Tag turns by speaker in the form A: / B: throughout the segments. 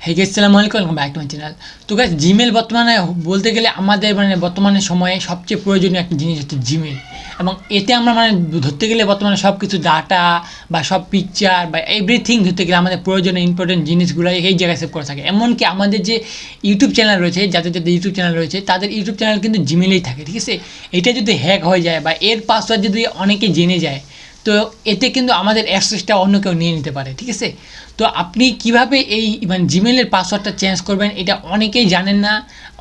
A: Hey guys, আসসালামু আলাইকুম, welcome back to my channel. তো গাইস, জিমেল বর্তমানে বলতে গেলে আমাদের বর্তমানে সময়ে সবচেয়ে প্রয়োজনীয় একটা জিনিস হচ্ছে জিমেল। এবং এতে আমরা ধরতে গেলে বর্তমানে সব কিছু ডাটা বা সব পিকচার বা এভরিথিং ধরতে গেলে আমাদের প্রয়োজনীয় ইম্পর্টেন্ট জিনিসগুলো এই জায়গায় সেভ করে থাকে। এমনকি আমাদের যে ইউটিউব চ্যানেল রয়েছে, যাদের ইউটিউব চ্যানেল রয়েছে তাদের ইউটিউব চ্যানেল কিন্তু জিমেলেই থাকে, ঠিক আছে। এটা যদি হ্যাক হয়ে যায় বা এর পাসওয়ার্ড যদি অনেকে জেনে যায়, তো এতে কিন্তু আমাদের অ্যাক্সেসটা অন্য কেউ নিয়ে নিতে পারে, ঠিক আছে। তো আপনি কিভাবে এই জিমেলের পাসওয়ার্ডটা চেঞ্জ করবেন এটা অনেকেই জানেন না,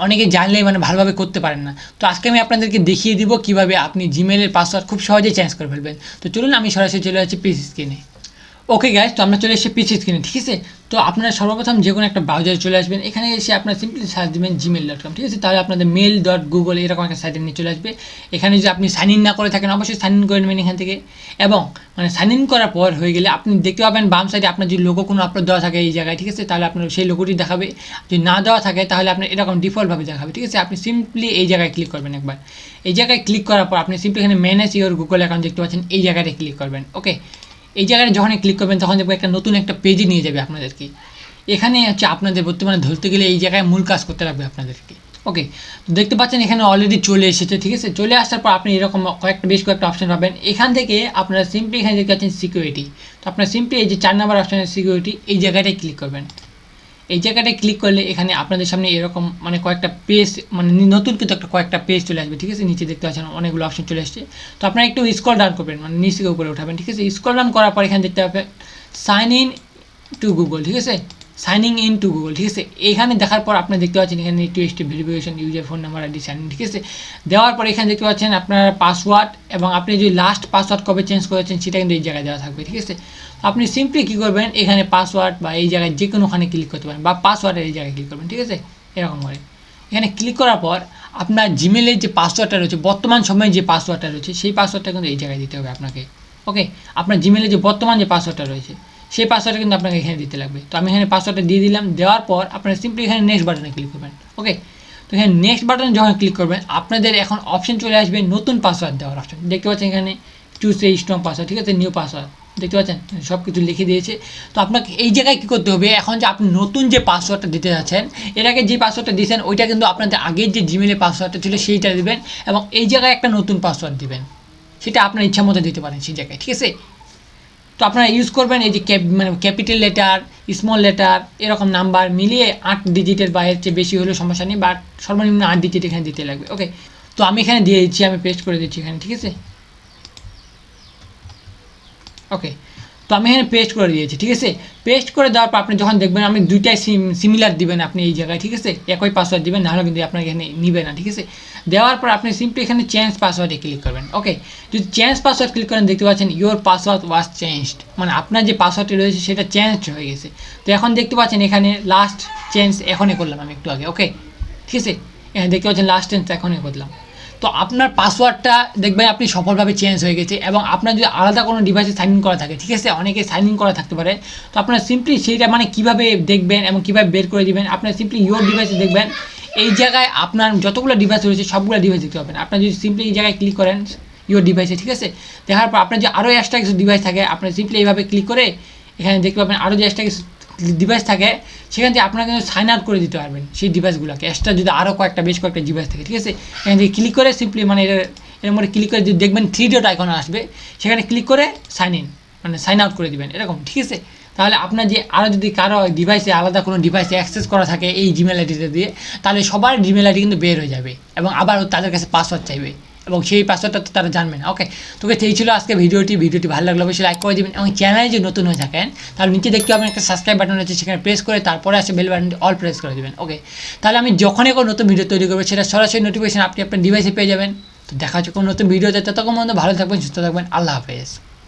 A: অনেকে জানলে ভালোভাবে করতে পারেন না। তো আজকে আমি আপনাদেরকে দেখিয়ে দিব কিভাবে আপনি জিমেলের পাসওয়ার্ড খুব সহজেই চেঞ্জ করে ফেলবেন। তো চলুন আমি সরাসরি চলে যাচ্ছি পিসি স্ক্রিনে। ওকে গাইস, তো আমরা চলে এসেছি পিসি স্ক্রিনে, ঠিক আছে। তো আপনারা সর্বপ্রথম যে কোনো একটা ব্রাউজারে চলে আসবেন। এখানে এসে আপনারা সিম্পলি সার্চ দেবেন gmail.com, ঠিক আছে। তাহলে আপনাদের mail.google এরকম একটা সাইটে নিয়ে চলে আসবে। এখানে যদি আপনি সাইন ইন না করে থাকেন অবশ্যই সাইন ইন করে নেবেন এখান থেকে। এবং সাইন ইন করার পর হয়ে গেলে আপনি দেখতে পাবেন বাম সাইডে আপনার যদি লোগো কোনো আপলোড দেওয়া থাকে এই জায়গায়, ঠিক আছে, তাহলে আপনার সেই লোগোটি দেখাবে। যদি না দেওয়া থাকে তাহলে আপনার এরকম ডিফল্টভাবে দেখাবে, ঠিক আছে। আপনি সিম্পলি এই জায়গায় ক্লিক করবেন একবার। এই জায়গায় ক্লিক করার পর আপনি সিম্পলি এখানে ম্যানেজ ইওর গুগল অ্যাকাউন্ট দেখতে পাচ্ছেন, এই জায়গায় ক্লিক করবেন। ওকে, এই জায়গায় যখন ক্লিক করবেন তখন দেখবো একটা নতুন একটা পেজে নিয়ে যাবে আপনাদেরকে। এখানে হচ্ছে আপনাদের বর্তমানে ধরতে গেলে এই জায়গায় মূল কাজ করতে লাগবে আপনাদেরকে। ওকে, তো দেখতে পাচ্ছেন এখানে অলরেডি চলে এসেছে, ঠিক আছে। চলে আসার পর আপনি এরকম বেশ কয়েকটা অপশন পাবেন। এখান থেকে আপনারা সিম্পলি এখানে দেখতে পাচ্ছেন সিকিউরিটি। তো আপনারা সিম্পলি এই যে 4 নম্বর অপশনের সিকিউরিটি, এই জায়গাটায় ক্লিক করবেন। এই জায়গাটায় ক্লিক করলে এখানে আপনাদের সামনে এরকম কয়েকটা পেজ নতুন কিন্তু কয়েকটা পেজ চলে আসবে, ঠিক আছে। নিচে দেখতে পাচ্ছেন অনেকগুলো অপশন চলে আসছে। তো আপনারা একটু স্ক্রল ডাউন করবেন, নিচ থেকে উপরে উঠাবেন, ঠিক আছে। স্ক্রল ডাউন করার পর এখানে দেখতে পাবেন সাইন ইন টু গুগল, ঠিক আছে। সাইনিং ইন টু গুগল, ঠিক আছে। এখানে দেখার পর আপনি দেখতে পাচ্ছেন এখানে two step verification, user phone number, ID, sign in, ঠিক আছে। দেওয়ার পর এখানে দেখতে পাচ্ছেন আপনার পাসওয়ার্ড এবং আপনি যদি লাস্ট পাসওয়ার্ড কবে চেঞ্জ করেছেন সেটা কিন্তু এই জায়গায় দেওয়া থাকবে, ঠিক আছে। আপনি সিম্পলি কী করবেন, এখানে পাসওয়ার্ড বা এই জায়গায় যে কোনোখানে ক্লিক করতে পারেন বা পাসওয়ার্ডের এই জায়গায় ক্লিক করবেন, ঠিক আছে। এরকম করে এখানে ক্লিক করার পর আপনার জিমেলের যে পাসওয়ার্ডটা রয়েছে, বর্তমান সময়ে যে পাসওয়ার্ডটা রয়েছে সেই পাসওয়ার্ডটা কিন্তু এই জায়গায় দিতে হবে আপনাকে। ওকে, আপনার জিমেলের যে বর্তমান যে পাসওয়ার্ডটা রয়েছে সেই পাসওয়ার্ডটা কিন্তু আপনাকে এখানে দিতে লাগবে। তো আমি এখানে পাসওয়ার্ডটা দিয়ে দিলাম। দেওয়ার পর আপনারা সিম্পলি এখানে নেক্সট বাটনে ক্লিক করবেন। ওকে, তো এখানে নেক্সট বাটনে যখন ক্লিক করবেন আপনাদের এখন অপশন চলে আসবে নতুন পাসওয়ার্ড দেওয়ার অপশন। দেখতে পাচ্ছেন এখানে চুজ এ স্ট্রং পাসওয়ার্ড, ঠিক আছে, নিউ পাসওয়ার্ড, দেখতে পাচ্ছেন সব কিছু লিখে দিয়েছে। তো আপনাকে এই জায়গায় কী করতে হবে, এখন যে আপনি নতুন যে পাসওয়ার্ডটা দিতে যাচ্ছেন, এর আগে যে পাসওয়ার্ডটা দিয়েছেন ওইটা কিন্তু আপনাদের আগের যে জিমেলের পাসওয়ার্ডটা ছিল সেইটা দেবেন এবং এই জায়গায় একটা নতুন পাসওয়ার্ড দিবেন। সেটা আপনার ইচ্ছা মতো দিতে পারেন সেই জায়গায়, ঠিক আছে। তো আপনারা ইউজ করবেন এই যে ক্যাপিটাল লেটার, স্মল লেটার, এরকম নাম্বার মিলিয়ে 8 ডিজিটের বাইরের চেয়ে বেশি হলেও সমস্যা নেই, বাট সর্বনিম্ন 8 ডিজিট এখানে দিতে লাগবে। ওকে, তো আমি এখানে দিয়ে দিচ্ছি, আমি পেস্ট করে দিচ্ছি এখানে, ঠিক আছে। ওকে, তো আমি এখানে পেস্ট করে দিয়েছি, ঠিক আছে। পেস্ট করে দেওয়ার পর আপনি যখন দেখবেন আমি দুইটাই সিমিলার দিবেন আপনি এই জায়গায়, ঠিক আছে, একই পাসওয়ার্ড দিবেন, নাহলে কিন্তু আপনার এখানে নিবে না, ঠিক আছে। দেওয়ার পর আপনি সিম্পলি এখানে চেঞ্জ পাসওয়ার্ডে ক্লিক করবেন। ওকে, যদি চেঞ্জ পাসওয়ার্ড ক্লিক করেন দেখতে পাচ্ছেন ইউর পাসওয়ার্ড ওয়াজ চেঞ্জড, আপনার যে পাসওয়ার্ডটি রয়েছে সেটা চেঞ্জ হয়ে গেছে। তো এখন দেখতে পাচ্ছেন এখানে লাস্ট চেঞ্জ এখনই করলাম আমি একটু আগে। ওকে, ঠিক আছে, এখানে দেখতে পাচ্ছেন লাস্ট চেঞ্জ এখনই করলাম। তো আপনার পাসওয়ার্ডটা দেখবেন আপনি সফলভাবে চেঞ্জ হয়ে গেছে। এবং আপনার যদি আলাদা কোনো ডিভাইসে সাইন ইন করা থাকে, ঠিক আছে, অনেকে সাইন ইন করা থাকতে পারে, তো আপনার সিম্পলি সেইটা কীভাবে দেখবেন এবং কীভাবে বের করে দিবেন, আপনার সিম্পলি ইউর ডিভাইসে দেখবেন। এই জায়গায় আপনার যতগুলো ডিভাইস রয়েছে সবগুলো ডিভাইস দেখতে পাবেন। আপনার যদি সিম্পলি এই জায়গায় ক্লিক করেন ইউর ডিভাইসে, ঠিক আছে, দেখার পর আপনার যে আরও এক্সট্রা কিছু ডিভাইস থাকে আপনার সিম্পলি এইভাবে ক্লিক করে এখানে দেখতে পাবেন আরও যে এক্সট্রা কিছু ডিভাইস থাকে সেখান থেকে আপনারা কিন্তু সাইন আউট করে দিতে পারবেন সেই ডিভাইসগুলোকে, এক্সট্রা যদি আরও বেশ কয়েকটা ডিভাইস থাকে, ঠিক আছে। এখান থেকে ক্লিক করে সিম্পলি এর মধ্যে ক্লিক করে যদি দেখবেন 3 ডট আইকন আসবে, সেখানে ক্লিক করে সাইন ইন সাইন আউট করে দিবেন এরকম, ঠিক আছে। তাহলে আপনার যে আরও যদি কারো ডিভাইসে আলাদা কোনো ডিভাইসে অ্যাক্সেস করা থাকে এই জিমেল আইডিটা দিয়ে, তাহলে সবার জিমেল আইডি কিন্তু বের হয়ে যাবে এবং আবার তাদের কাছে পাসওয়ার্ড চাইবে এবং সেই পাসওয়ার্ডটা তো তারা জানবে না। ওকে, তোকে এই ছিল আজকে ভিডিওটি ভালো লাগলে অবশ্যই লাইক করে দেবেন এবং চ্যানেলে যদি নতুন হয়ে থাকেন তাহলে নিচে দেখতে পাবেন একটা সাবস্ক্রাইব বাটন আছে, সেখানে প্রেস করে তারপরে আসে বেল বাটনটি অল প্রেস করে দেবেন। ওকে, তাহলে আমি যখনই কোনো নতুন ভিডিও তৈরি করবো সেটা সরাসরি নোটিফিকেশন আপনি আপনার ডিভাইসে পেয়ে যাবেন। তো দেখা হচ্ছে কোনো নতুন ভিডিওতে, ততক্ষণ পর্যন্ত ভালো থাকবেন, সুস্থ থাকবেন, আল্লাহ হাফেজ।